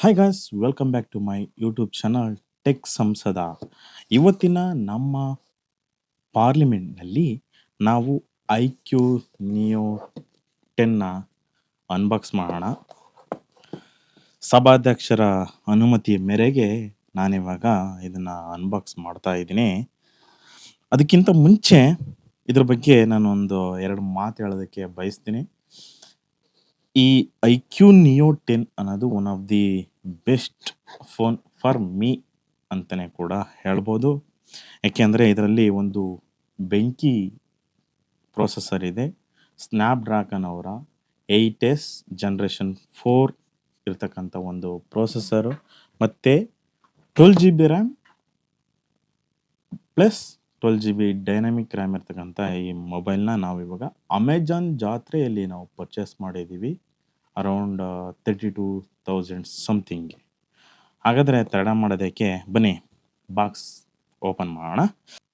Hi guys, welcome back to my YouTube channel tech ಸಂಸದ. ಇವತ್ತಿನ ನಮ್ಮ ಪಾರ್ಲಿಮೆಂಟ್ನಲ್ಲಿ ನಾವು ಐ ಕ್ಯೂ ನಿಯೋ 10ನ ಅನ್ಬಾಕ್ಸ್ ಮಾಡೋಣ. ಸಭಾಧ್ಯಕ್ಷರ ಅನುಮತಿ ಮೇರೆಗೆ ನಾನಿವಾಗ ಇದನ್ನ ಅನ್ಬಾಕ್ಸ್ ಮಾಡ್ತಾ ಇದ್ದೀನಿ. ಅದಕ್ಕಿಂತ ಮುಂಚೆ ಇದ್ರ ಬಗ್ಗೆ ನಾನು ಒಂದು ಎರಡು ಮಾತು ಹೇಳೋದಕ್ಕೆ ಬಯಸ್ತೀನಿ. ಈ ಐ ಕ್ಯೂ ನಿಯೋ 10 ಅನ್ನೋದು one of the best phone for me ಅಂತಲೇ ಕೂಡ ಹೇಳ್ಬೋದು. ಯಾಕೆಂದರೆ ಇದರಲ್ಲಿ ಒಂದು ಬೆಂಕಿ ಪ್ರೊಸೆಸರ್ ಇದೆ. ಸ್ನ್ಯಾಪ್ಡ್ರ್ಯಾಗನ್ ಅವರ 8S ಜನರೇಷನ್ 4 ಇರ್ತಕ್ಕಂಥ ಒಂದು ಪ್ರೊಸೆಸರು ಮತ್ತು 12GB RAM plus 12GB dynamic RAM ಇರ್ತಕ್ಕಂಥ ಈ ಮೊಬೈಲ್ನ ನಾವು ಇವಾಗ ಅಮೆಜಾನ್ ಜಾತ್ರೆಯಲ್ಲಿ ನಾವು ಪರ್ಚೇಸ್ ಮಾಡಿದ್ದೀವಿ. Around 32,000 something. ಹಾಗಾದರೆ ತಡ ಮಾಡೋದಕ್ಕೆ ಬನ್ನಿ ಬಾಕ್ಸ್ ಓಪನ್ ಮಾಡೋಣ.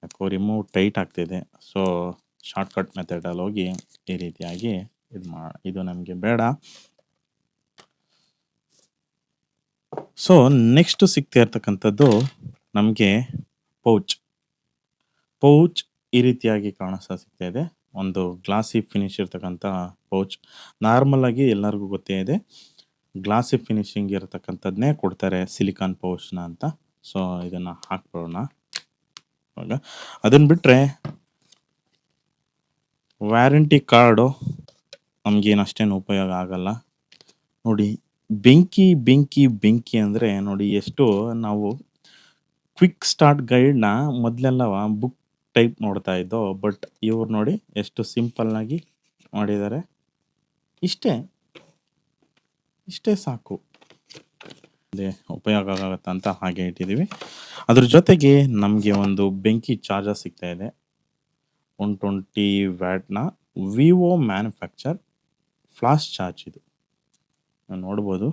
ಯಾಕೋ ರಿಮೂವ್ ಟೈಟ್ ಆಗ್ತಿದೆ, ಸೊ ಶಾರ್ಟ್ಕಟ್ ಮೆಥಡಲ್ಲಿ ಹೋಗಿ ಈ ರೀತಿಯಾಗಿ ಇದು ನಮಗೆ ಬೇಡ. ಸೊ ನೆಕ್ಸ್ಟ್ ಸಿಗ್ತಾ ಇರ್ತಕ್ಕಂಥದ್ದು ನಮಗೆ ಪೌಚ್ ಈ ರೀತಿಯಾಗಿ ಕಾಣಿಸ್ತಾ ಸಿಗ್ತಾ ಇದೆ. ಒಂದು ಗ್ಲಾಸಿ ಫಿನಿಶ್ ಇರ್ತಕ್ಕಂಥ ಪೌಚ್. ನಾರ್ಮಲ್ ಆಗಿ ಎಲ್ಲರಿಗೂ ಗೊತ್ತೇ ಇದೆ, ಗ್ಲಾಸಿ ಫಿನಿಶಿಂಗ್ ಇರತಕ್ಕಂಥದ್ನೇ ಕೊಡ್ತಾರೆ ಸಿಲಿಕಾನ್ ಪೌಚ್ನ ಅಂತ. ಸೊ ಇದನ್ನು ಹಾಕ್ಬಿಡೋಣ. ಇವಾಗ ಅದನ್ನು ಬಿಟ್ಟರೆ ವ್ಯಾರಂಟಿ ಕಾರ್ಡು ನಮಗೇನು ಅಷ್ಟೇನು ಉಪಯೋಗ ಆಗಲ್ಲ. ನೋಡಿ, ಬೆಂಕಿ ಅಂದರೆ ನೋಡಿ, ಎಷ್ಟು ನಾವು ಕ್ವಿಕ್ ಸ್ಟಾರ್ಟ್ ಗೈಡ್ನ ಮೊದಲೆಲ್ಲ ಬುಕ್ ಟೈಪ್ ನೋಡ್ತಾ ಇದ್ದೋ, ಬಟ್ ಇವ್ರು ನೋಡಿ ಎಷ್ಟು ಸಿಂಪಲ್ಲಾಗಿ ಮಾಡಿದ್ದಾರೆ. ಇಷ್ಟೇ ಸಾಕು, ಅದೇ ಉಪಯೋಗ ಆಗುತ್ತೆ ಅಂತ ಹಾಗೆ ಇಟ್ಟಿದ್ದೀವಿ. ಅದ್ರ ಜೊತೆಗೆ ನಮಗೆ ಒಂದು ಬೆಂಕಿ ಚಾರ್ಜರ್ ಸಿಗ್ತಾ ಇದೆ. 120 ವ್ಯಾಟ್ನ ವಿವೋ ಮ್ಯಾನುಫ್ಯಾಕ್ಚರ್ ಫ್ಲಾಶ್ ಚಾರ್ಜ್ ಇದು ನೋಡ್ಬೋದು.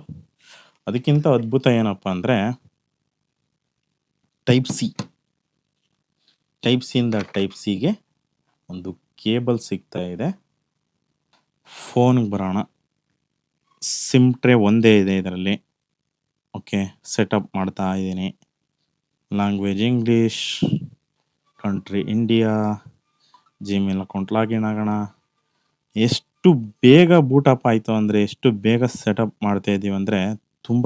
ಅದಕ್ಕಿಂತ ಅದ್ಭುತ ಏನಪ್ಪ ಅಂದರೆ ಟೈಪ್ ಸಿಯಿಂದ ಟೈಪ್ ಸಿಗೆ ಒಂದು ಕೇಬಲ್ ಸಿಗ್ತಾ ಇದೆ. ಫೋನ್ಗೆ ಬರೋಣ. ಸಿಮ್ ಟ್ರೇ ಒಂದೇ ಇದೆ ಇದರಲ್ಲಿ. ಓಕೆ, ಸೆಟಪ್ ಮಾಡ್ತಾ ಇದ್ದೀನಿ. Language English, country India, Gmail account login ಆಗೋಣ. ಎಷ್ಟು ಬೇಗ ಬೂಟಪ್ ಆಯಿತು ಅಂದರೆ, ಎಷ್ಟು ಬೇಗ ಸೆಟಪ್ ಮಾಡ್ತಾ ಇದ್ದೀವಿ ಅಂದರೆ ತುಂಬ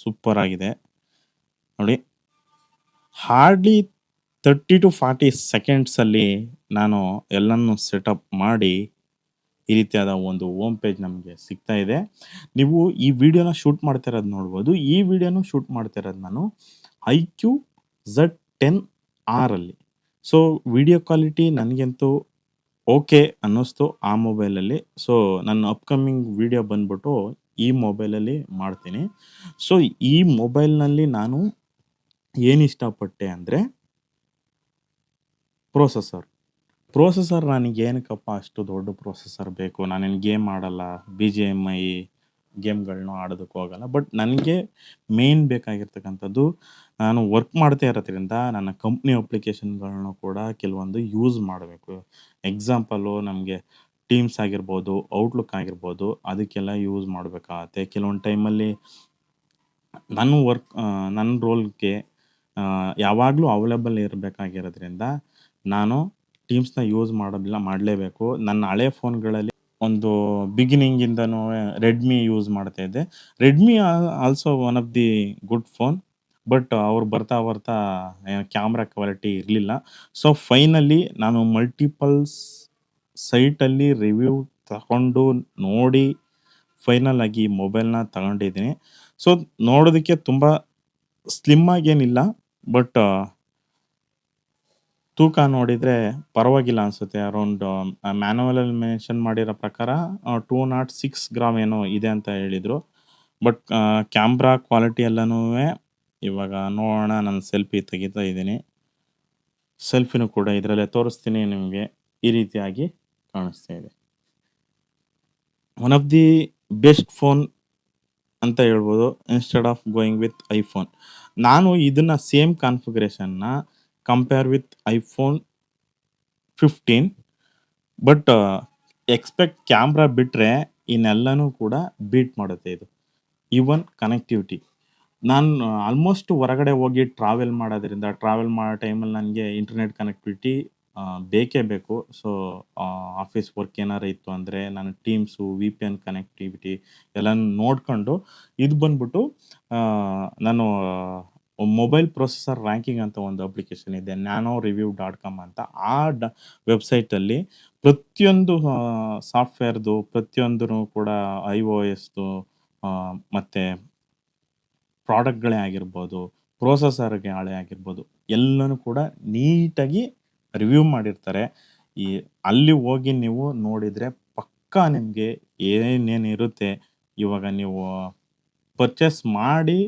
ಸೂಪರ್ ಆಗಿದೆ. ನೋಡಿ, ಹಾರ್ಡ್ಲಿ 30 to 40 ಸೆಕೆಂಡ್ಸಲ್ಲಿ ನಾನು ಎಲ್ಲನೂ ಸೆಟಪ್ ಮಾಡಿ ಈ ರೀತಿಯಾದ ಒಂದು ಹೋಮ್ ಪೇಜ್ ನಮಗೆ ಸಿಗ್ತಾ ಇದೆ. ನೀವು ಈ ವಿಡಿಯೋನ ಶೂಟ್ ಮಾಡ್ತಾ ಇರೋದು ನೋಡ್ಬೋದು. ಈ ವಿಡಿಯೋನು ಶೂಟ್ ಮಾಡ್ತಾ ಇರೋದು ನಾನು iQZ10R ಅಲ್ಲಿ. ಸೊ ವಿಡಿಯೋ ಕ್ವಾಲಿಟಿ ನನಗಂತೂ ಓಕೆ ಅನ್ನಿಸ್ತು ಆ ಮೊಬೈಲಲ್ಲಿ. ಸೊ ನನ್ನ ಅಪ್ಕಮಿಂಗ್ ವಿಡಿಯೋ ಬಂದ್ಬಿಟ್ಟು ಈ ಮೊಬೈಲಲ್ಲಿ ಮಾಡ್ತೀನಿ. ಸೊ ಈ ಮೊಬೈಲ್ನಲ್ಲಿ ನಾನು ಏನು ಇಷ್ಟಪಟ್ಟೆ ಅಂದರೆ ಪ್ರೊಸೆಸರ್ ನನಗೇನಕ್ಕಪ್ಪ ಅಷ್ಟು ದೊಡ್ಡ ಪ್ರೊಸೆಸರ್ ಬೇಕು, ನಾನೇನು ಗೇಮ್ ಆಡಲ್ಲ, BGMI ಗೇಮ್ಗಳನ್ನೂ ಆಡೋದಕ್ಕೆ ಹೋಗಲ್ಲ. ಬಟ್ ನನಗೆ ಮೇನ್ ಬೇಕಾಗಿರ್ತಕ್ಕಂಥದ್ದು, ನಾನು ವರ್ಕ್ ಮಾಡ್ತಾ ಇರೋದ್ರಿಂದ ನನ್ನ ಕಂಪ್ನಿ ಅಪ್ಲಿಕೇಶನ್ಗಳನ್ನೂ ಕೂಡ ಕೆಲವೊಂದು ಯೂಸ್ ಮಾಡಬೇಕು. ಎಕ್ಸಾಂಪಲು ನಮಗೆ ಟೀಮ್ಸ್ ಆಗಿರ್ಬೋದು, ಔಟ್ಲುಕ್ ಆಗಿರ್ಬೋದು, ಅದಕ್ಕೆಲ್ಲ ಯೂಸ್ ಮಾಡಬೇಕಾಗತ್ತೆ. ಕೆಲವೊಂದು ಟೈಮಲ್ಲಿ ನನ್ನ ರೋಲ್ಗೆ ಯಾವಾಗಲೂ ಅವೈಲೇಬಲ್ ಇರಬೇಕಾಗಿರೋದ್ರಿಂದ ನಾನು ಟೀಮ್ಸ್ನ ಯೂಸ್ ಮಾಡಲೇಬೇಕು. ನನ್ನ ಹಳೆ ಫೋನ್ಗಳಲ್ಲಿ ಒಂದು ಬಿಗಿನಿಂಗಿಂದನೂ ರೆಡ್ಮಿ ಯೂಸ್ ಮಾಡ್ತಾ ಇದ್ದೆ. Redmi also one of the good phone, but ಅವ್ರು ಬರ್ತಾ ಕ್ಯಾಮ್ರಾ ಕ್ವಾಲಿಟಿ ಇರಲಿಲ್ಲ. ಸೊ ಫೈನಲಿ ನಾನು ಮಲ್ಟಿಪಲ್ಸ್ ಸೈಟಲ್ಲಿ ರಿವ್ಯೂ ತಗೊಂಡು ನೋಡಿ ಫೈನಲ್ ಆಗಿ ಮೊಬೈಲ್ನ ತಗೊಂಡಿದ್ದೀನಿ. ಸೊ ನೋಡೋದಕ್ಕೆ ತುಂಬ ಸ್ಲಿಮ್ ಆಗೇನಿಲ್ಲ, ಬಟ್ ತೂಕ ನೋಡಿದರೆ ಪರವಾಗಿಲ್ಲ ಅನಿಸುತ್ತೆ. ಅರೌಂಡ್ ಮ್ಯಾನುವಲಲ್ಲಿ ಮೆನ್ಷನ್ ಮಾಡಿರೋ ಪ್ರಕಾರ 206 ಗ್ರಾಮ್ ಏನೋ ಇದೆ ಅಂತ ಹೇಳಿದರು. ಬಟ್ ಕ್ಯಾಮ್ರಾ ಕ್ವಾಲಿಟಿ ಎಲ್ಲನೂ ಇವಾಗ ನೋಡೋಣ. ನಾನು ಸೆಲ್ಫಿ ತೆಗಿತಾ ಇದ್ದೀನಿ. ಸೆಲ್ಫಿನೂ ಕೂಡ ಇದರಲ್ಲೇ ತೋರಿಸ್ತೀನಿ ನಿಮಗೆ. ಈ ರೀತಿಯಾಗಿ ಕಾಣಿಸ್ತಾ ಇದೆ. One of the best phone ಅಂತ ಹೇಳ್ಬೋದು, instead of going with iPhone. ನಾನು ಇದನ್ನು ಸೇಮ್ ಕಾನ್ಫಿಗರೇಷನ್ನ compare with iPhone 15, but expect camera ಬಿಟ್ಟರೆ ಇನ್ನೆಲ್ಲನೂ ಕೂಡ ಬೀಟ್ ಮಾಡುತ್ತೆ ಇದು. Even connectivity. ನಾನು ಆಲ್ಮೋಸ್ಟ್ ಹೊರಗಡೆ ಹೋಗಿ ಟ್ರಾವೆಲ್ ಮಾಡೋ ಟೈಮಲ್ಲಿ ನನಗೆ ಇಂಟರ್ನೆಟ್ ಕನೆಕ್ಟಿವಿಟಿ ಬೇಕೇ ಬೇಕು. ಸೊ, ಆಫೀಸ್ ವರ್ಕ್ ಏನಾರ ಇತ್ತು ಅಂದರೆ ನಾನು ಟೀಮ್ಸು, ವಿ-ಪಿ-ಎನ್ ಕನೆಕ್ಟಿವಿಟಿ ಎಲ್ಲಾನು ನೋಡ್ಕೊಂಡು ಇದು ಬಂದ್ಬಿಟ್ಟು ನಾನು ಮೊಬೈಲ್ ಪ್ರೊಸೆಸರ್ ರ್ಯಾಂಕಿಂಗ್ ಅಂತ ಒಂದು ಅಪ್ಲಿಕೇಶನ್ ಇದೆ. NanoReview.com ಅಂತ. ಆ ವೆಬ್‌ಸೈಟಲ್ಲಿ ಪ್ರತಿಯೊಂದು ಸಾಫ್ಟ್‌ವೇರ್‌ದು ಪ್ರತಿಯೊಂದನ್ನು ಕೂಡ ಐಒಎಸ್‌ದು ಮತ್ತೆ ಪ್ರಾಡಕ್ಟ್‌ಗಳೇ ಆಗಿರ್ಬೋದು, ಪ್ರೊಸೆಸರ್‌ಗಳೇ ಆಗಿರ್ಬೋದು, ಎಲ್ಲನೂ ಕೂಡ ನೀಟಾಗಿ ರಿವ್ಯೂ ಮಾಡಿರ್ತಾರೆ. ಈ ಅಲ್ಲಿ ಹೋಗಿ ನೀವು ನೋಡಿದ್ರೆ ಪಕ್ಕಾ ನಿಮ್ಗೆ ಏನೇನಿರುತ್ತೆ, ಇವಾಗ ನೀವು ಪರ್ಚೇಸ್ ಮಾಡಿ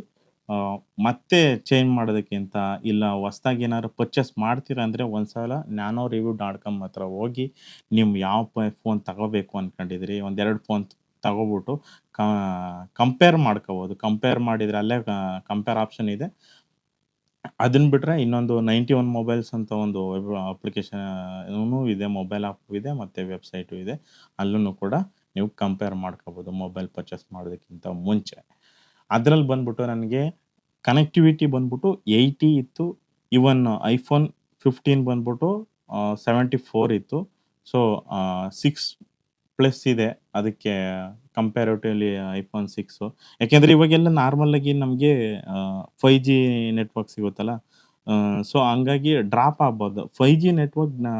ಮತ್ತೆ ಚೇಂಜ್ ಮಾಡೋದಕ್ಕಿಂತ, ಇಲ್ಲ ಹೊಸ್ದಾಗಿ ಏನಾದ್ರು ಪರ್ಚೇಸ್ ಮಾಡ್ತೀರಾ ಅಂದ್ರೆ ಒಂದ್ಸಲ NanoReview.com ಹತ್ರ ಹೋಗಿ, ನೀವು ಯಾವ ಫೋನ್ ತಗೋಬೇಕು ಅನ್ಕೊಂಡಿದ್ರಿ, ಒಂದೆರಡು ಫೋನ್ ತಗೋಬಿಟ್ಟು ಕ ಕಂಪೇರ್ ಮಾಡ್ಕೋಬೋದು. ಕಂಪೇರ್ ಮಾಡಿದ್ರೆ ಅಲ್ಲೇ ಕಂಪೇರ್ ಆಪ್ಷನ್ ಇದೆ. ಅದನ್ನ ಬಿಟ್ರೆ ಇನ್ನೊಂದು 91 ಮೊಬೈಲ್ಸ್ ಅಂತ ಒಂದು ವೆಬ್ ಅಪ್ಲಿಕೇಶನ್ ಇದೆ. ಮೊಬೈಲ್ ಆಪ್ ಇದೆ, ಮತ್ತೆ ವೆಬ್‌ಸೈಟು ಇದೆ. ಅಲ್ಲೂ ಕೂಡ ನೀವು ಕಂಪೇರ್ ಮಾಡ್ಕೋಬೋದು ಮೊಬೈಲ್ ಪರ್ಚೇಸ್ ಮಾಡೋದಕ್ಕಿಂತ ಮುಂಚೆ. ಅದ್ರಲ್ಲಿ ಬಂದ್ಬಿಟ್ಟು ನನಗೆ ಕನೆಕ್ಟಿವಿಟಿ ಬಂದ್ಬಿಟ್ಟು 80 ಇತ್ತು. ಈವನ್ ಐಫೋನ್ 15 ಬಂದ್ಬಿಟ್ಟು 74 ಇತ್ತು. ಸೊ, 6 ಪ್ಲಸ್ ಇದೆ ಅದಕ್ಕೆ ಕಂಪ್ಯಾರಿಟಿವ್ಲಿ ಐಫೋನ್ 6. ಯಾಕೆಂದ್ರೆ ಇವಾಗೆಲ್ಲ ನಾರ್ಮಲ್ ಆಗಿ ನಮಗೆ 5G ನೆಟ್ವರ್ಕ್ ಸಿಗುತ್ತಲ್ಲ. ಸೊ, ಹಂಗಾಗಿ ಡ್ರಾಪ್ ಆಗ್ಬೋದು. 5G ನೆಟ್ವರ್ಕ್‌ನ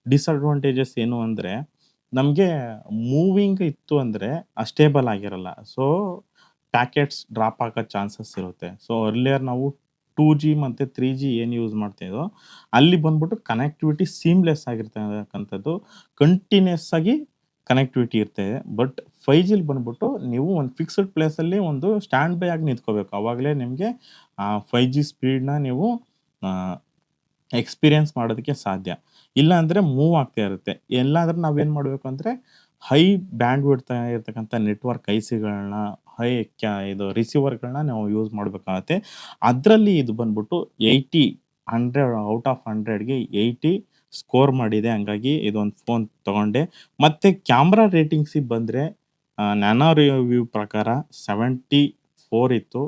ಡಿಸಡ್ವಾಂಟೇಜಸ್ ಏನು ಅಂದ್ರೆ, ನಮಗೆ ಮೂವಿಂಗ್ ಇತ್ತು ಅಂದ್ರೆ ಸ್ಟೇಬಲ್ ಆಗಿರಲ್ಲ. ಸೊ, ಪ್ಯಾಕೆಟ್ಸ್ ಡ್ರಾಪ್ ಆಗೋ ಚಾನ್ಸಸ್ ಇರುತ್ತೆ. ಸೊ, ಅರ್ಲಿಯರ್ ನಾವು 2G ಮತ್ತೆ 3G ಏನು ಯೂಸ್ ಮಾಡ್ತಿದ್ದೋ, ಅಲ್ಲಿ ಬಂದ್ಬಿಟ್ಟು ಕನೆಕ್ಟಿವಿಟಿ ಸೀಮ್‌ಲೆಸ್ ಆಗಿರ್ತಕ್ಕಂಥದ್ದು. ಕಂಟಿನ್ಯೂಯಸ್ ಆಗಿ ಕನೆಕ್ಟಿವಿಟಿ ಇರ್ತದೆ. ಬಟ್ 5Gಲಿ ಬಂದ್ಬಿಟ್ಟು ನೀವು ಒಂದು ಫಿಕ್ಸ್ಡ್ ಪ್ಲೇಸಲ್ಲಿ ಒಂದು ಸ್ಟ್ಯಾಂಡ್ ಬೈ ಆಗಿ ನಿಂತ್ಕೋಬೇಕು. ಅವಾಗಲೇ ನಿಮಗೆ 5G ಸ್ಪೀಡ್‌ನ ನೀವು ಎಕ್ಸ್‌ಪೀರಿಯನ್ಸ್ ಮಾಡೋದಕ್ಕೆ ಸಾಧ್ಯ. ಇಲ್ಲ ಅಂದ್ರೆ ಮೂವ್ ಆಗ್ತಾ ಇರುತ್ತೆ. ಎಲ್ಲಾದ್ರೂ ನಾವೇನ್ ಮಾಡ್ಬೇಕು ಅಂದ್ರೆ, ಹೈ ಬ್ಯಾಂಡ್‌ವಿಡ್ತ್ ಇರ್ತಕ್ಕಂಥ ನೆಟ್ವರ್ಕ್ ಐಸಿಗಳನ್ನ, ಹೈ ಇದು ರಿಸೀವರ್‌ಗಳನ್ನ ನಾವು ಯೂಸ್ ಮಾಡ್ಬೇಕಾಗತ್ತೆ. ಅದ್ರಲ್ಲಿ ಇದು ಬಂದ್ಬಿಟ್ಟು 80, 100 ಔಟ್ ಆಫ್ 100ಗೆ 80 ಸ್ಕೋರ್ ಮಾಡಿದೆ. ಹಂಗಾಗಿ ಇದೊಂದು ಫೋನ್ ತಗೊಂಡೆ. ಮತ್ತೆ ಕ್ಯಾಮೆರಾ ರೇಟಿಂಗ್ಸಿಗೆ ಬಂದ್ರೆ ನ್ಯಾನೋ ರಿವ್ಯೂ ಪ್ರಕಾರ 74 ಇತ್ತು.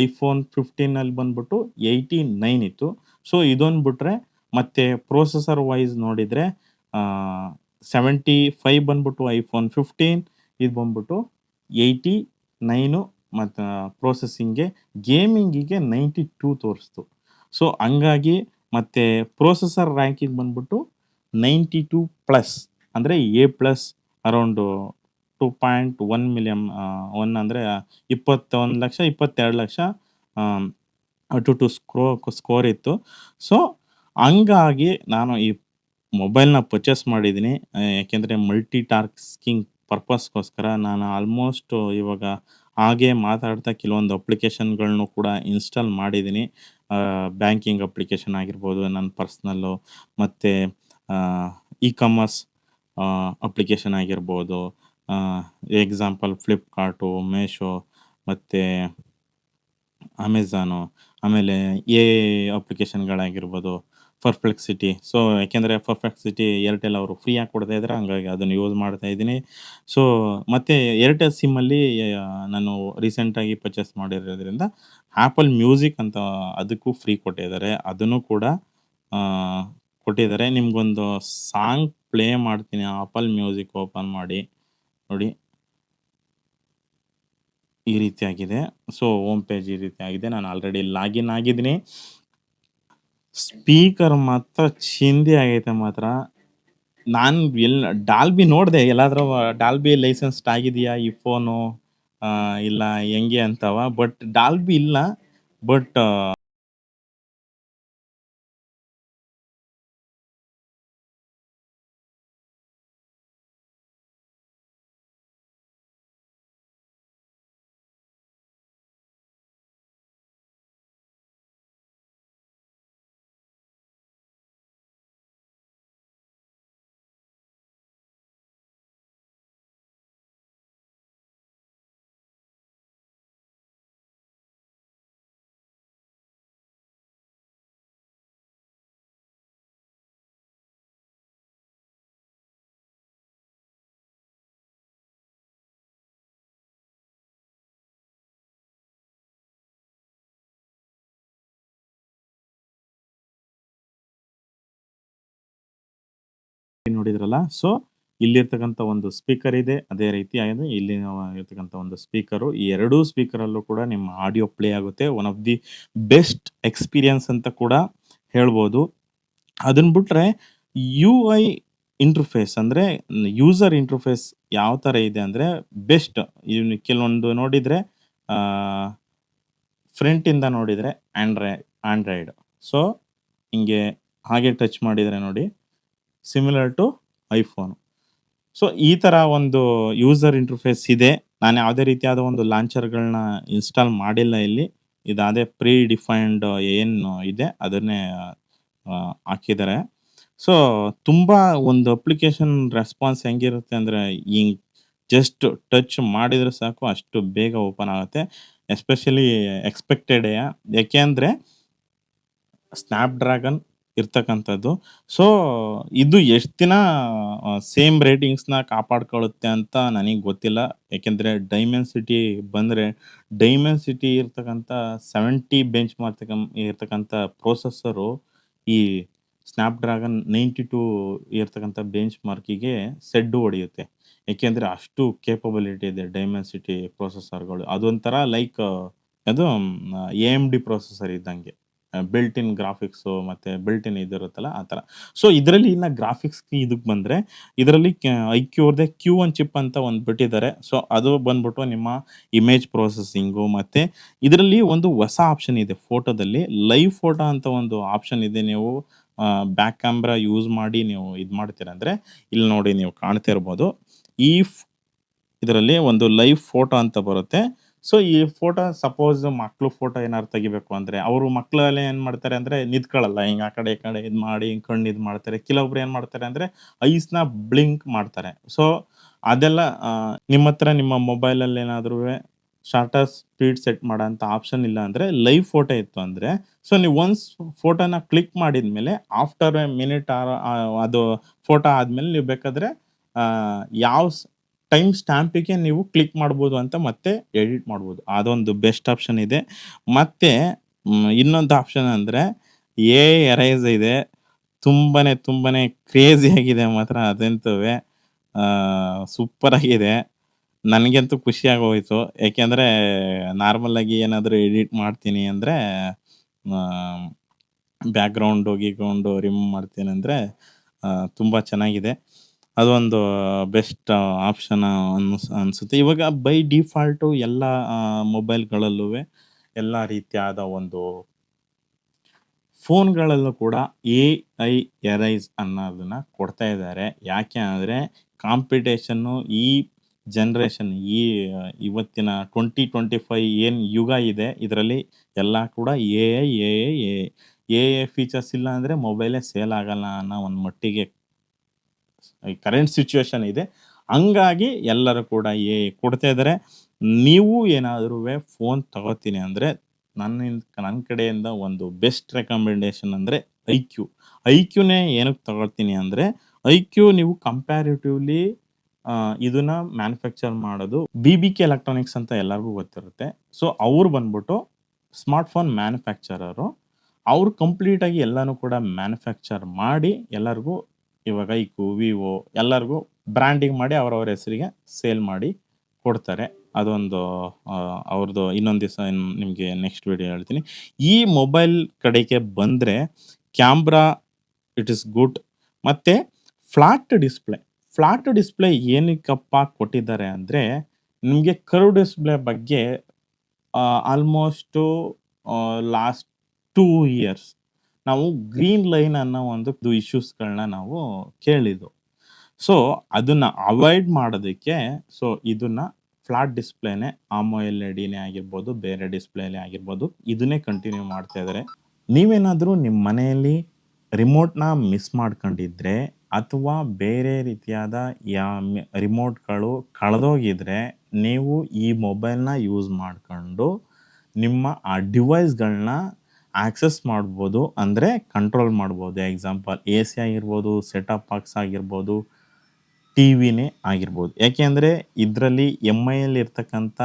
ಐಫೋನ್ 15 ಬಂದ್ಬಿಟ್ಟು 89 ಇತ್ತು. ಸೊ, ಇದೊಂದು ಬಿಟ್ರೆ ಮತ್ತೆ ಪ್ರೊಸೆಸರ್ ವೈಸ್ ನೋಡಿದ್ರೆ 75 ಬಂದ್ಬಿಟ್ಟು ಐಫೋನ್ 15, ಇದು ಬಂದ್ಬಿಟ್ಟು 89 ಮತ್ತು ಪ್ರೊಸೆಸಿಂಗ್ಗೆ, ಗೇಮಿಂಗಿಗೆ 92 ತೋರಿಸ್ತು. ಸೊ, ಹಂಗಾಗಿ ಮತ್ತೆ ಪ್ರೊಸೆಸರ್ ರ್ಯಾಂಕಿಂಗ್ ಬಂದ್ಬಿಟ್ಟು 92 ಪ್ಲಸ್ ಅಂದ್ರೆ ಎ ಪ್ಲಸ್, ಅರೌಂಡ್ 2.1 ಮಿಲಿಯನ್, 1 ಅಂದ್ರೆ 21,00,000 22,00,000 ಟು ಸ್ಕೋರ್ ಇತ್ತು. ಸೊ, ಹಂಗಾಗಿ ನಾನು ಈ ಮೊಬೈಲ್‌ನ ಪರ್ಚೇಸ್ ಮಾಡಿದ್ದೀನಿ. ಯಾಕೆಂದ್ರೆ ಮಲ್ಟಿ ಟಾಸ್ಕಿಂಗ್ ಪರ್ಪಸ್‌ಗೋಸ್ಕರ ನಾನು ಆಲ್ಮೋಸ್ಟ್ ಇವಾಗ ಹಾಗೆ ಮಾತಾಡ್ತಾ ಕೆಲವೊಂದು ಅಪ್ಲಿಕೇಶನ್‌ಗಳನ್ನು ಕೂಡ ಇನ್‌ಸ್ಟಾಲ್ ಮಾಡಿದ್ದೀನಿ. ಬ್ಯಾಂಕಿಂಗ್ ಅಪ್ಲಿಕೇಶನ್ ಆಗಿರ್ಬೋದು, ನನ್ನ ಪರ್ಸನಲ್ಲು, ಮತ್ತೆ ಇ-ಕಾಮರ್ಸ್ ಅಪ್ಲಿಕೇಶನ್ ಆಗಿರ್ಬೋದು. ಎಕ್ಸಾಂಪಲ್ ಫ್ಲಿಪ್‌ಕಾರ್ಟು, ಮೀಶೋ, ಮತ್ತೆ ಅಮೆಜಾನು, ಆಮೇಲೆ ಎ-ಐ ಅಪ್ಲಿಕೇಶನ್‌ಗಳಾಗಿರ್ಬೋದು, ಪರ್‌ಪ್ಲೆಕ್ಸಿಟಿ. ಸೊ, ಯಾಕೆಂದ್ರೆ ಪರ್‌ಪ್ಲೆಕ್ಸಿಟಿ ಏರ್ಟೆಲ್ ಅವರು ಫ್ರೀಯಾಗಿ ಕೊಡ್ತಾ ಇದ್ದಾರೆ. ಹಂಗಾಗಿ ಅದನ್ನು ಯೂಸ್ ಮಾಡ್ತಾ ಇದ್ದೀನಿ. ಸೊ, ಮತ್ತೆ ಏರ್ಟೆಲ್ ಸಿಮ್ಮಲ್ಲಿ ನಾನು ರೀಸೆಂಟಾಗಿ ಪರ್ಚೇಸ್ ಮಾಡಿರೋದ್ರಿಂದ ಆಪಲ್ ಮ್ಯೂಸಿಕ್ ಅಂತ ಅದಕ್ಕೂ ಫ್ರೀ ಕೊಟ್ಟಿದ್ದಾರೆ. ಅದನ್ನು ಕೂಡ ಆ, ಕೊಟ್ಟಿದ್ದಾರೆ. ನಿಮ್ಗೊಂದು ಸಾಂಗ್ ಪ್ಲೇ ಮಾಡ್ತೀನಿ. ಆಪಲ್ ಮ್ಯೂಸಿಕ್ ಓಪನ್ ಮಾಡಿ ನೋಡಿ. ಈ ರೀತಿಯಾಗಿದೆ. ಸೊ, ಹೋಮ್ ಪೇಜ್ ಈ ರೀತಿಯಾಗಿದೆ. ನಾನು ಆಲ್ರೆಡಿ ಲಾಗಿನ್ ಆಗಿದ್ದೀನಿ. ಸ್ಪೀಕರ್ ಮಾತ್ರ ಚಿಂದಿ ಆಗೈತೆ ಮಾತ್ರ. ನಾನು ಡಾಲ್ಬಿ ನೋಡಿದೆ, ಎಲ್ಲಾದ್ರೂ ಡಾಲ್ಬಿ ಲೈಸೆನ್ಸ್ಡ್ ಆಗಿದೆಯಾ ಈ ಫೋನು, ಇಲ್ಲ ಹೆಂಗೆ ಅಂತವ. ಬಟ್ ಡಾಲ್ಬಿ ಇಲ್ಲ. ಬಟ್ ನೋಡಿದ್ರಲ್ಲ. ಸೊ ಇಲ್ಲಿರ್ತಕ್ಕಂಥ ಒಂದು ಸ್ಪೀಕರ್ ಇದೆ. ಅದೇ ರೀತಿಯಾಗಿ ಇಲ್ಲಿ ಇರ್ತಕ್ಕಂಥ ಒಂದು ಸ್ಪೀಕರು. ಈ ಎರಡೂ ಸ್ಪೀಕರಲ್ಲೂ ಕೂಡ ನಿಮ್ಮ ಆಡಿಯೋ ಪ್ಲೇ ಆಗುತ್ತೆ. One of the best experience ಅಂತ ಕೂಡ ಹೇಳ್ಬೋದು. ಅದನ್ನ ಬಿಟ್ರೆ ಯು-ಐ ಇಂಟರ್‌ಫೇಸ್ ಅಂದ್ರೆ ಯೂಸರ್ ಇಂಟರ್‌ಫೇಸ್ ಯಾವ ತರ ಇದೆ ಅಂದ್ರೆ ಬೆಸ್ಟ್. ಇವ್ನು ಕೆಲವೊಂದು ನೋಡಿದ್ರೆ ಆಹ್, ಫ್ರಂಟ್ ಇಂದ ನೋಡಿದ್ರೆ ಆಂಡ್ರಾಯ್ಡ್. ಸೊ ಹಿಂಗೆ ಹಾಗೆ ಟಚ್ ಮಾಡಿದ್ರೆ ನೋಡಿ ಸಿಮಿಲರ್ ಟು ಐಫೋನ್. ಸೊ ಈ ತರ ಒಂದು ಯೂಸರ್ ಇಂಟರ್‌ಫೇಸ್ ಇದೆ. ನಾನು ಯಾವುದೇ ರೀತಿಯಾದ ಒಂದು ಲಾಂಚರ್‌ಗಳನ್ನ ಇನ್‌ಸ್ಟಾಲ್ ಮಾಡಿಲ್ಲ ಇಲ್ಲಿ. ಇದು ಅದೇ ಪ್ರೀ ಡಿಫೈನ್ಡ್ ಏನು ಇದೆ ಅದನ್ನೇ ಹಾಕಿದ್ದಾರೆ. ಸೊ ತುಂಬಾ ಒಂದು ಅಪ್ಲಿಕೇಶನ್ ರೆಸ್ಪಾನ್ಸ್ ಹೆಂಗಿರುತ್ತೆ ಅಂದ್ರೆ ಹಿಂಗ್ ಜಸ್ಟ್ ಟಚ್ ಮಾಡಿದ್ರೆ ಸಾಕು ಅಷ್ಟು ಬೇಗ ಓಪನ್ ಆಗುತ್ತೆ. ಎಸ್ಪೆಷಲಿ ಎಕ್ಸ್‌ಪೆಕ್ಟೆಡ್ ಯಾಕೆಂದ್ರೆ ಸ್ನ್ಯಾಪ್‌ಡ್ರ್ಯಾಗನ್ ಇರ್ತಕ್ಕಂಥದ್ದು. ಸೊ ಇದು ಎಷ್ಟು ದಿನ ಸೇಮ್ ರೇಟಿಂಗ್ಸ್‌ನ ಕಾಪಾಡ್ಕೊಳ್ಳುತ್ತೆ ಅಂತ ನನಗೆ ಗೊತ್ತಿಲ್ಲ. ಯಾಕೆಂದ್ರೆ ಡೈಮೆನ್ಸಿಟಿ ಬಂದ್ರೆ ಡೈಮೆನ್ಸಿಟಿ ಇರ್ತಕ್ಕಂಥ 70 ಬೆಂಚ್ ಇರ್ತಕ್ಕಂಥ ಪ್ರೊಸೆಸರು ಈ ಸ್ನ್ಯಾಪ್‌ಡ್ರ್ಯಾಗನ್ 92 ಇರ್ತಕ್ಕಂಥ ಬೆಂಚ್ ಮಾರ್ಕಿಗೆ ಸೆಡ್ಡು ಹೊಡೆಯುತ್ತೆ. ಏಕೆಂದ್ರೆ ಅಷ್ಟು ಕೇಪಬಿಲಿಟಿ ಇದೆ ಡೈಮೆನ್ಸಿಟಿ ಪ್ರೊಸೆಸರ್‌ಗಳು. ಅದೊಂಥರ ಲೈಕ್ ಅದು ಎ-ಎಮ್-ಡಿ ಪ್ರೊಸೆಸರ್ ಇದ್ದಂಗೆ. ಬಿಲ್ಟ್ ಇನ್ ಗ್ರಾಫಿಕ್ಸು ಮತ್ತೆ ಬಿಲ್ಟ್ ಇನ್ ಇದಿರುತ್ತಲ್ಲ ಆ ಥರ. ಸೊ ಇದರಲ್ಲಿ ಇನ್ನ ಗ್ರಾಫಿಕ್ಸ್‌ಗೆ ಇದಕ್ಕೆ ಬಂದ್ರೆ ಇದರಲ್ಲಿ ಐಕ್ಯೂ ಅವ್ರದ್ದೇ ಕ್ಯೂ1 ಚಿಪ್ ಅಂತ ಒಂದು ಬಿಟ್ಟಿದ್ದಾರೆ. ಸೊ ಅದು ಬಂದ್ಬಿಟ್ಟು ನಿಮ್ಮ ಇಮೇಜ್ ಪ್ರೊಸೆಸಿಂಗು ಮತ್ತೆ ಇದರಲ್ಲಿ ಒಂದು ಹೊಸ ಆಪ್ಷನ್ ಇದೆ ಫೋಟೋದಲ್ಲಿ. ಲೈವ್ ಫೋಟೋ ಅಂತ ಒಂದು ಆಪ್ಷನ್ ಇದೆ. ನೀವು ಬ್ಯಾಕ್ ಕ್ಯಾಮ್ರಾ ಯೂಸ್ ಮಾಡಿ ನೀವು ಇದು ಮಾಡ್ತೀರಾ ಅಂದ್ರೆ ಇಲ್ಲಿ ನೋಡಿ ನೀವು ಕಾಣ್ತಾ ಇರ್ಬೋದು. ಈ ಇದರಲ್ಲಿ ಒಂದು ಲೈವ್ ಫೋಟೋ ಅಂತ ಬರುತ್ತೆ. ಸೊ ಈ ಫೋಟೋ ಸಪೋಸ್ ಮಕ್ಳು ಫೋಟೋ ಏನಾದ್ರು ತೆಗಿಬೇಕು ಅಂದ್ರೆ ಅವರು ಮಕ್ಕಳೆಲ್ಲ ಏನ್ ಮಾಡ್ತಾರೆ ಅಂದ್ರೆ ನಿಂತ್ಕೊಳ್ಳಲ್ಲ. ಹಿಂಗ್ ಆ ಕಡೆ ಈ ಕಡೆ ಇದ್ ಮಾಡಿ ಹಿಂಗ್ ಕಣ್ಣು ಇದ್ ಮಾಡ್ತಾರೆ. ಕೆಲವೊಬ್ರು ಏನ್ ಮಾಡ್ತಾರೆ ಅಂದ್ರೆ ಐಸ್‌ನ ಬ್ಲಿಂಕ್ ಮಾಡ್ತಾರೆ. ಸೊ ಅದೆಲ್ಲ ನಿಮ್ಮ ಹತ್ರ ನಿಮ್ಮ ಮೊಬೈಲಲ್ಲಿ ಏನಾದ್ರುವೆ ಶಟರ್ ಸ್ಪೀಡ್ ಸೆಟ್ ಮಾಡೋಂಥ ಆಪ್ಷನ್ ಇಲ್ಲ ಅಂದ್ರೆ ಲೈವ್ ಫೋಟೋ ಇತ್ತು ಅಂದ್ರೆ ಸೊ ನೀವು ಒನ್ಸ್ ಫೋಟೋನ ಕ್ಲಿಕ್ ಮಾಡಿದ್ಮೇಲೆ ಆಫ್ಟರ್ ಎ ಮಿನಿಟ್ ಅದು ಫೋಟೋ ಆದ್ಮೇಲೆ ನೀವು ಬೇಕಾದ್ರೆ ಯಾವ ಟೈಮ್ ಸ್ಟಾಂಪಿಗೆ ನೀವು ಕ್ಲಿಕ್ ಮಾಡ್ಬೋದು ಅಂತ ಮತ್ತೆ ಎಡಿಟ್ ಮಾಡ್ಬೋದು. ಅದೊಂದು ಬೆಸ್ಟ್ ಆಪ್ಷನ್ ಇದೆ. ಮತ್ತೆ ಇನ್ನೊಂದು ಆಪ್ಷನ್ ಅಂದ್ರೆ ಎಐ ಎರೇಸ್ ಇದೆ. ತುಂಬಾನೇ ಕ್ರೇಜಿ ಆಗಿದೆ ಮಾತ್ರ ಅದಂತುವೆ. ಸೂಪರ್ ಆಗಿದೆ. ನನಗಂತೂ ಖುಷಿ ಆಗೋಯ್ತು. ಯಾಕೆಂದ್ರೆ ನಾರ್ಮಲ್ ಆಗಿ ಏನಾದ್ರು ಎಡಿಟ್ ಮಾಡ್ತೀನಿ ಅಂದ್ರೆ ಬ್ಯಾಕ್‌ಗ್ರೌಂಡು ಗೀಕ್‌ಗ್ರೌಂಡು ರಿಮೂವ್ ಮಾಡ್ತೀನಿ ಅಂದ್ರೆ ತುಂಬಾ ಚೆನ್ನಾಗಿದೆ. ಅದೊಂದು ಬೆಸ್ಟ್ ಆಪ್ಷನ್ ಅನ್ಸುತ್ತೆ. ಇವಾಗ ಬೈ ಡಿಫಾಲ್ಟು ಎಲ್ಲ ಮೊಬೈಲ್‌ಗಳಲ್ಲುವೆ ಎಲ್ಲಾ ರೀತಿಯಾದ ಒಂದು ಫೋನ್‌ಗಳಲ್ಲೂ ಕೂಡ ಎಐ ಎರೈಸ್ ಅನ್ನೋದನ್ನ ಕೊಡ್ತಾ ಇದ್ದಾರೆ. ಯಾಕೆ ಅಂದ್ರೆ ಕಾಂಪಿಟೇಷನ್ನು ಈ ಜನರೇಷನ್ ಇವತ್ತಿನ 2025 ಏನ್ ಯುಗ ಇದೆ ಇದರಲ್ಲಿ ಎಲ್ಲ ಕೂಡ ಎಐ ಫೀಚರ್ಸ್ ಇಲ್ಲ ಅಂದ್ರೆ ಮೊಬೈಲೇ ಸೇಲ್ ಆಗಲ್ಲ ಅನ್ನೋ ಒಂದು ಮಟ್ಟಿಗೆ ಕರೆಂಟ್ ಸಿಚುಯೇಷನ್ ಇದೆ. ಹಂಗಾಗಿ ಎಲ್ಲರೂ ಕೂಡ ಕೊಡ್ತಾ ಇದ್ದಾರೆ. ನೀವು ಏನಾದ್ರುವೆ ಫೋನ್ ತಗೋತೀನಿ ಅಂದ್ರೆ ನನ್ನ ಕಡೆಯಿಂದ ಒಂದು ಬೆಸ್ಟ್ ರೆಕಮೆಂಡೇಶನ್ ಅಂದ್ರೆ ಐಕ್ಯೂ. ಐಕ್ಯೂನೇ ಏನಕ್ಕೆ ತಗೊಳ್ತೀನಿ ಅಂದ್ರೆ ಐಕ್ಯೂ ನೀವು ಕಂಪ್ಯಾರಿಟಿವ್ಲಿ ಇದನ್ನ ಮ್ಯಾನುಫ್ಯಾಕ್ಚರ್ ಮಾಡೋದು ಬಿಬಿಕೆ ಎಲೆಕ್ಟ್ರಾನಿಕ್ಸ್ ಅಂತ ಎಲ್ಲರಿಗೂ ಗೊತ್ತಿರುತ್ತೆ. ಸೊ ಅವ್ರು ಬಂದ್ಬಿಟ್ಟು ಸ್ಮಾರ್ಟ್ ಫೋನ್ ಮ್ಯಾನುಫ್ಯಾಕ್ಚರರು. ಅವ್ರು ಕಂಪ್ಲೀಟ್ ಆಗಿ ಎಲ್ಲಾನು ಕೂಡ ಮ್ಯಾನುಫ್ಯಾಕ್ಚರ್ ಮಾಡಿ ಎಲ್ಲರಿಗೂ ಇವಾಗ ಐಕ್ಯೂ, ವಿವೋ ಎಲ್ಲರಿಗೂ ಬ್ರ್ಯಾಂಡಿಂಗ್ ಮಾಡಿ ಅವರವರ ಹೆಸರಿಗೆ ಸೇಲ್ ಮಾಡಿ ಕೊಡ್ತಾರೆ. ಅದೊಂದು ಅವ್ರದ್ದು ಇನ್ನೊಂದು ದಿವಸ ನಿಮಗೆ ನೆಕ್ಸ್ಟ್ ವಿಡಿಯೋ ಹೇಳ್ತೀನಿ. ಈ ಮೊಬೈಲ್ ಕಡೆಗೆ ಬಂದ್ರೆ ಕ್ಯಾಮ್ರಾ ಇಟ್ ಇಸ್ ಗುಡ್. ಮತ್ತೆ ಫ್ಲಾಟ್ ಡಿಸ್ಪ್ಲೇ. ಫ್ಲಾಟ್ ಡಿಸ್ಪ್ಲೇ ಏನಕ್ಕಪ್ಪ ಕೊಟ್ಟಿದ್ದಾರೆ ಅಂದ್ರೆ ನಿಮಗೆ ಕರ್ವ್ ಡಿಸ್ಪ್ಲೇ ಬಗ್ಗೆ ಆಲ್ಮೋಸ್ಟ್ ಲಾಸ್ಟ್ 2 ಇಯರ್ಸ್ ನಾವು ಗ್ರೀನ್ ಲೈನ್ ಅನ್ನೋ ಒಂದು ಇಶ್ಯೂಸ್‌ಗಳನ್ನ ನಾವು ಕೇಳಿದ್ವು. ಸೊ ಅದನ್ನ ಅವಾಯ್ಡ್ ಮಾಡೋದಕ್ಕೆ ಸೊ ಇದನ್ನ ಫ್ಲಾಟ್ ಡಿಸ್ಪ್ಲೇನೇ AMOLEDನೇ ಆಗಿರ್ಬೋದು, ಬೇರೆ ಡಿಸ್ಪ್ಲೇನೇ ಆಗಿರ್ಬೋದು ಇದನ್ನೇ ಕಂಟಿನ್ಯೂ ಮಾಡ್ತಾ ಇದ್ದಾರೆ. ನೀವೇನಾದ್ರೂ ನಿಮ್ಮ ಮನೆಯಲ್ಲಿ ರಿಮೋಟ್‌ನ ಮಿಸ್ ಮಾಡ್ಕೊಂಡಿದ್ರೆ ಅಥವಾ ಬೇರೆ ರೀತಿಯಾದ ರಿಮೋಟ್‌ಗಳು ಕಳೆದೋಗಿದ್ರೆ ನೀವು ಈ ಮೊಬೈಲ್‌ನ ಯೂಸ್ ಮಾಡ್ಕೊಂಡು ನಿಮ್ಮ ಆ ಡಿವೈಸ್‌ಗಳನ್ನ ಆಕ್ಸೆಸ್ ಮಾಡ್ಬೋದು. ಅಂದ್ರೆ ಕಂಟ್ರೋಲ್ ಮಾಡ್ಬೋದು. ಎಕ್ಸಾಂಪಲ್ ಎಸಿ ಆಗಿರ್ಬೋದು, ಸೆಟ್ ಟಾಪ್ ಬಾಕ್ಸ್ ಆಗಿರ್ಬೋದು, ಟಿವಿನೇ ಆಗಿರ್ಬೋದು. ಯಾಕೆ ಅಂದ್ರೆ ಇದರಲ್ಲಿ ಎಂಐಯಲ್ಲಿ ಇರ್ತಕ್ಕಂಥ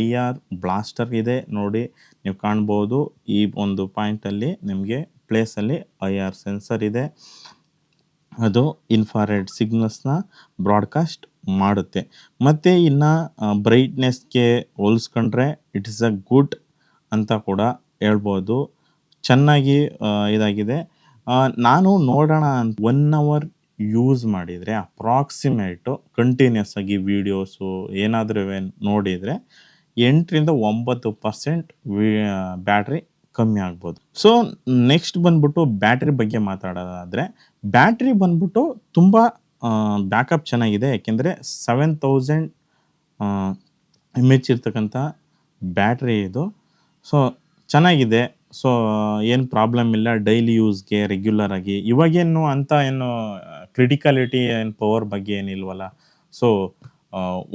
ಐಆರ್ ಬ್ಲಾಸ್ಟರ್ ಇದೆ ನೋಡಿ ನೀವು ಕಾಣ್ಬೋದು. ಈ ಒಂದು ಪಾಯಿಂಟಲ್ಲಿ ನಿಮಗೆ ಪ್ಲೇಸಲ್ಲಿ ಐಆರ್ ಸೆನ್ಸರ್ ಇದೆ. ಅದು ಇನ್ಫ್ರಾರೆಡ್ ಸಿಗ್ನಲ್ಸ್‌ನ ಬ್ರಾಡ್‌ಕಾಸ್ಟ್ ಮಾಡುತ್ತೆ. ಮತ್ತೆ ಇನ್ನು ಬ್ರೈಟ್‌ನೆಸ್‌ಗೆ ಹೋಲಿಸ್ಕೊಂಡ್ರೆ ಇಟ್ ಈಸ್ ಅ ಗುಡ್ ಅಂತ ಕೂಡ ಹೇಳ್ಬೋದು. ಚೆನ್ನಾಗಿ ಇದಾಗಿದೆ. ನಾನು ನೋಡೋಣ ಅಂತ 1 ಅವರ್ ಯೂಸ್ ಮಾಡಿದರೆ ಅಪ್ರಾಕ್ಸಿಮೇಟು ಕಂಟಿನ್ಯೂಸ್ ಆಗಿ ವೀಡಿಯೋಸು ಏನಾದ್ರುವೆ ನೋಡಿದರೆ 8ರಿಂದ 9% ಬ್ಯಾಟ್ರಿ ಕಮ್ಮಿ ಆಗ್ಬೋದು. ಸೊ ನೆಕ್ಸ್ಟ್ ಬಂದ್ಬಿಟ್ಟು ಬ್ಯಾಟ್ರಿ ಬಗ್ಗೆ ಮಾತಾಡೋದಾದರೆ, ಬ್ಯಾಟ್ರಿ ಬಂದ್ಬಿಟ್ಟು ತುಂಬ ಬ್ಯಾಕಪ್ ಚೆನ್ನಾಗಿದೆ. ಯಾಕೆಂದರೆ 7000 ಎಮ್.ಎಚ್ ಇರ್ತಕ್ಕಂಥ ಬ್ಯಾಟ್ರಿ ಇದು. ಸೊ ಚೆನ್ನಾಗಿದೆ. ಸೊ ಏನು ಪ್ರಾಬ್ಲಮ್ ಇಲ್ಲ ಡೈಲಿ ಯೂಸ್‌ಗೆ ರೆಗ್ಯುಲರ್ ಆಗಿ. ಇವಾಗೇನು ಅಂತ ಏನು ಕ್ರಿಟಿಕಾಲಿಟಿ ಏನು ಪವರ್ ಬಗ್ಗೆ ಏನಿಲ್ವಲ್ಲ. ಸೊ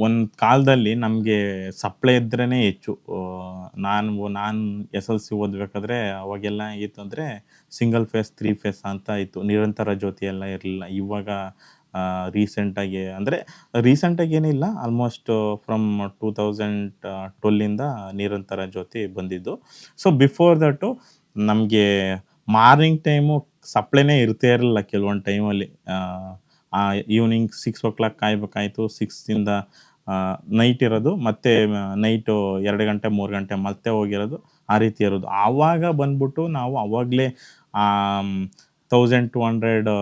ಒಂದು ಕಾಲದಲ್ಲಿ ನಮಗೆ ಸಪ್ಲೈ ಇದ್ರೇನೆ ಹೆಚ್ಚು. ನಾನು ಎಸ್-ಎಲ್-ಸಿ ಓದಬೇಕಾದ್ರೆ ಅವಾಗೆಲ್ಲ ಹೇಗಿತ್ತು ಅಂದರೆ ಸಿಂಗಲ್ ಫೇಸ್, 3 ಫೇಸ್ ಅಂತ ಇತ್ತು. ನಿರಂತರ ಜ್ಯೋತಿ ಎಲ್ಲ ಇರಲಿಲ್ಲ. ಇವಾಗ ರೀಸೆಂಟಾಗಿ ಅಂದರೆ ರೀಸೆಂಟಾಗಿ ಏನಿಲ್ಲ, ಆಲ್ಮೋಸ್ಟ್ ಫ್ರಮ್ 2012ಇಂದ ನಿರಂತರ ಜ್ಯೋತಿ ಬಂದಿದ್ದು. ಸೊ ಬಿಫೋರ್ ದಟ್ಟು ನಮಗೆ ಮಾರ್ನಿಂಗ್ ಟೈಮು ಸಪ್ಲೈನೇ ಇರ್ತೇ ಇರಲಿಲ್ಲ ಕೆಲವೊಂದು ಟೈಮಲ್ಲಿ. ಈವ್ನಿಂಗ್ 6 ಕಾಯಬೇಕಾಯಿತು. 6ಇಂದ ನೈಟ್ ಇರೋದು, ಮತ್ತೆ ನೈಟು 2 ಗಂಟೆ 3 ಗಂಟೆ ಮತ್ತೆ ಹೋಗಿರೋದು, ಆ ರೀತಿ ಇರೋದು. ಆವಾಗ ಬಂದ್ಬಿಟ್ಟು ನಾವು ಆವಾಗಲೇ 1200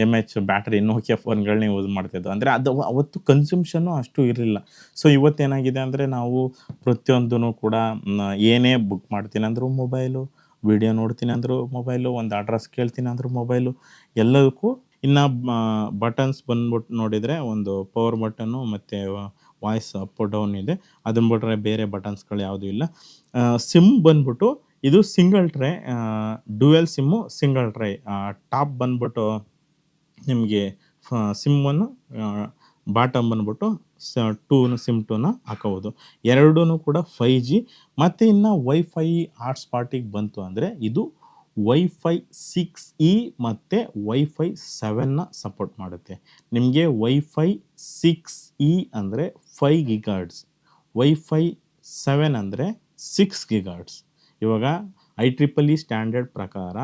ಎಮ್.ಎಚ್ ಬ್ಯಾಟ್ರಿ ನೋಕಿಯಾ ಫೋನ್ಗಳನ್ನ ಯೂಸ್ ಮಾಡ್ತಿದ್ದೋ. ಅಂದರೆ ಅದು ಅವತ್ತು ಕನ್ಸಂಪ್ಷನ್ನು ಅಷ್ಟು ಇರಲಿಲ್ಲ. ಸೊ ಇವತ್ತೇನಾಗಿದೆ ಅಂದರೆ ನಾವು ಪ್ರತಿಯೊಂದೂ ಕೂಡ ಏನೇ ಬುಕ್ ಮಾಡ್ತೀನಿ ಅಂದರೂ ಮೊಬೈಲು, ವಿಡಿಯೋ ನೋಡ್ತೀನಿ ಅಂದರೂ ಮೊಬೈಲು, ಒಂದು ಅಡ್ರೆಸ್ ಕೇಳ್ತೀನಿ ಅಂದರೂ ಮೊಬೈಲು, ಎಲ್ಲದಕ್ಕೂ. ಇನ್ನು ಬಟನ್ಸ್ ಬಂದ್ಬಿಟ್ಟು ನೋಡಿದರೆ ಒಂದು ಪವರ್ ಬಟನ್ನು ಮತ್ತು ವಾಯ್ಸ್ ಅಪ್ ಡೌನ್ ಇದೆ. ಅದನ್ನು ಬಿಟ್ರೆ ಬೇರೆ ಬಟನ್ಸ್ಗಳು ಯಾವುದೂ ಇಲ್ಲ. ಸಿಮ್ ಬಂದ್ಬಿಟ್ಟು ಇದು single tray, dual SIM single tray. Top ಬಂದ್ಬಿಟ್ಟು ನಿಮಗೆ ಸಿಮ್ಮನ್ನು ಬಾಟಮ್ ಬಂದ್ಬಿಟ್ಟು ಸಿಮ್ 2ನ ಹಾಕೋಬೋದು. ಎರಡೂ ಕೂಡ 5G. ಮತ್ತು ಇನ್ನು ವೈಫೈ ಹಾಟ್ಸ್ಪಾಟಿಗೆ ಬಂತು ಅಂದರೆ ಇದು ವೈಫೈ 6E ಮತ್ತು ವೈಫೈ 7ನ ಸಪೋರ್ಟ್ ಮಾಡುತ್ತೆ. ನಿಮಗೆ ವೈಫೈ 6E ಅಂದರೆ 5 ಗಿಗಾಹರ್ಟ್ಸ್, ವೈಫೈ 7 ಅಂದರೆ 6 ಗಿಗಾಹರ್ಟ್ಸ್. ಇವಾಗ IEEE ಸ್ಟ್ಯಾಂಡರ್ಡ್ ಪ್ರಕಾರ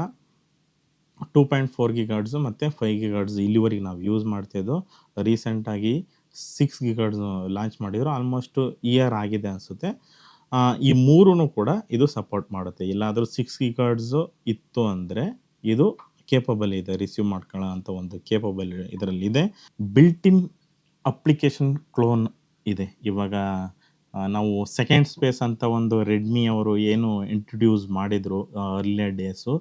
2.4 ಗಿಗಾಹರ್ಟ್ಸು ಮತ್ತು 5 ಗಿಗಾಹರ್ಟ್ಸ್ ಇಲ್ಲಿವರೆಗೆ ನಾವು ಯೂಸ್ ಮಾಡ್ತಿದ್ದೋ. ರೀಸೆಂಟಾಗಿ 6 ಗಿಗಾಹರ್ಟ್ಸ್ ಲಾಂಚ್ ಮಾಡಿದರು. ಆಲ್ಮೋಸ್ಟ್ ಇಯರ್ ಆಗಿದೆ ಅನಿಸುತ್ತೆ. ಈ ಮೂರೂ ಕೂಡ ಇದು ಸಪೋರ್ಟ್ ಮಾಡುತ್ತೆ. ಎಲ್ಲಾದರೂ 6 ಗಿಗಾಹರ್ಟ್ಸು ಇತ್ತು ಅಂದರೆ ಇದು ಕೇಪಬಲ್ ಇದೆ, ರಿಸೀವ್ ಮಾಡ್ಕೊಳ್ಳೋ ಅಂಥ ಒಂದು ಕೇಪಬಲ್ ಇದರಲ್ಲಿದೆ. ಬಿಲ್ಟ್ ಇನ್ ಅಪ್ಲಿಕೇಶನ್ ಕ್ಲೋನ್ ಇದೆ. ಇವಾಗ ನಾವು ಸೆಕೆಂಡ್ ಸ್ಪೇಸ್ ಅಂತ ಒಂದು ರೆಡ್ಮಿ ಅವರು ಏನು ಇಂಟ್ರೊಡ್ಯೂಸ್ ಮಾಡಿದರು ಅರ್ಲಿಯರ್ ಡೇಸು,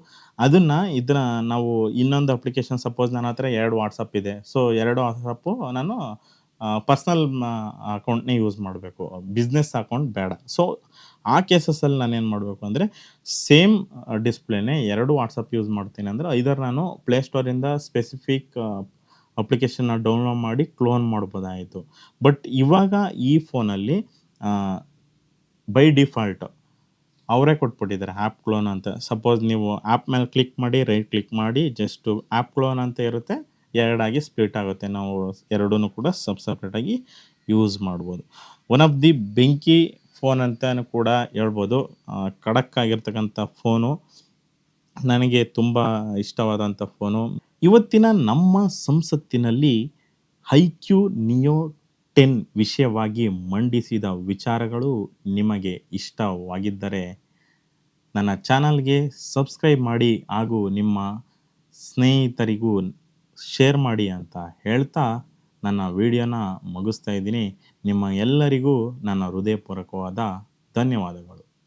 ಇದನ್ನ ನಾವು ಇನ್ನೊಂದು ಅಪ್ಲಿಕೇಶನ್, ಸಪೋಸ್ ನನ್ನ ಹತ್ರ 2 ವಾಟ್ಸಪ್ ಇದೆ. ಸೊ 2 ವಾಟ್ಸಪ್ಪು ನಾನು ಪರ್ಸ್ನಲ್ ಅಕೌಂಟ್ನೇ ಯೂಸ್ ಮಾಡಬೇಕು, ಬಿಸ್ನೆಸ್ ಅಕೌಂಟ್ ಬೇಡ. ಸೊ ಆ ಕೇಸಸಲ್ಲಿ ನಾನೇನು ಮಾಡಬೇಕು ಅಂದರೆ ಸೇಮ್ ಡಿಸ್ಪ್ಲೇನೇ 2 ವಾಟ್ಸಪ್ ಯೂಸ್ ಮಾಡ್ತೀನಿ ಅಂದರೆ ಐದರ್ ನಾನು ಪ್ಲೇಸ್ಟೋರಿಂದ ಸ್ಪೆಸಿಫಿಕ್ ಅಪ್ಲಿಕೇಶನ್ನ ಡೌನ್ಲೋಡ್ ಮಾಡಿ ಕ್ಲೋನ್ ಮಾಡ್ಬೋದಾಯಿತು. ಬಟ್ ಇವಾಗ ಈ ಫೋನಲ್ಲಿ ಬೈ ಡಿಫಾಲ್ಟ್ ಅವರೇ ಕೊಟ್ಬಿಟ್ಟಿದ್ದಾರೆ ಆ್ಯಪ್ ಕ್ಲೋನ್ ಅಂತ. ಸಪೋಸ್ ನೀವು ಆ್ಯಪ್ ಮೇಲೆ ಕ್ಲಿಕ್ ಮಾಡಿ, ರೈಟ್ ಕ್ಲಿಕ್ ಮಾಡಿ, ಜಸ್ಟು ಆ್ಯಪ್ ಕ್ಲೋನ್ ಅಂತ ಇರುತ್ತೆ, ಎರಡಾಗಿ ಸ್ಪ್ಲಿಟ್ ಆಗುತ್ತೆ. ನಾವು ಎರಡೂ ಕೂಡ ಸಪ್ರೇಟಾಗಿ ಯೂಸ್ ಮಾಡ್ಬೋದು. ಒನ್ ಆಫ್ ದಿ ಬೆಂಕಿ ಫೋನ್ ಅಂತಲೂ ಕೂಡ ಹೇಳ್ಬೋದು. ಖಡಕ್ ಆಗಿರ್ತಕ್ಕಂಥ ಫೋನು, ನನಗೆ ತುಂಬ ಇಷ್ಟವಾದಂಥ ಫೋನು. ಇವತ್ತಿನ ನಮ್ಮ ಸಂಸತ್ತಿನಲ್ಲಿ ಐಕ್ಯೂ ನಿಯೋ 10 ವಿಷಯವಾಗಿ ಮಂಡಿಸಿದ ವಿಚಾರಗಳು ನಿಮಗೆ ಇಷ್ಟವಾಗಿದ್ದರೆ ನನ್ನ ಚಾನಲ್ಗೆ ಸಬ್ಸ್ಕ್ರೈಬ್ ಮಾಡಿ ಹಾಗೂ ನಿಮ್ಮ ಸ್ನೇಹಿತರಿಗೂ ಶೇರ್ ಮಾಡಿ ಅಂತ ಹೇಳ್ತಾ ನನ್ನ ವಿಡಿಯೋನ ಮುಗಿಸ್ತಾ ಇದ್ದೀನಿ. ನಿಮ್ಮ ಎಲ್ಲರಿಗೂ ನನ್ನ ಹೃದಯಪೂರ್ವಕವಾದ ಧನ್ಯವಾದಗಳು.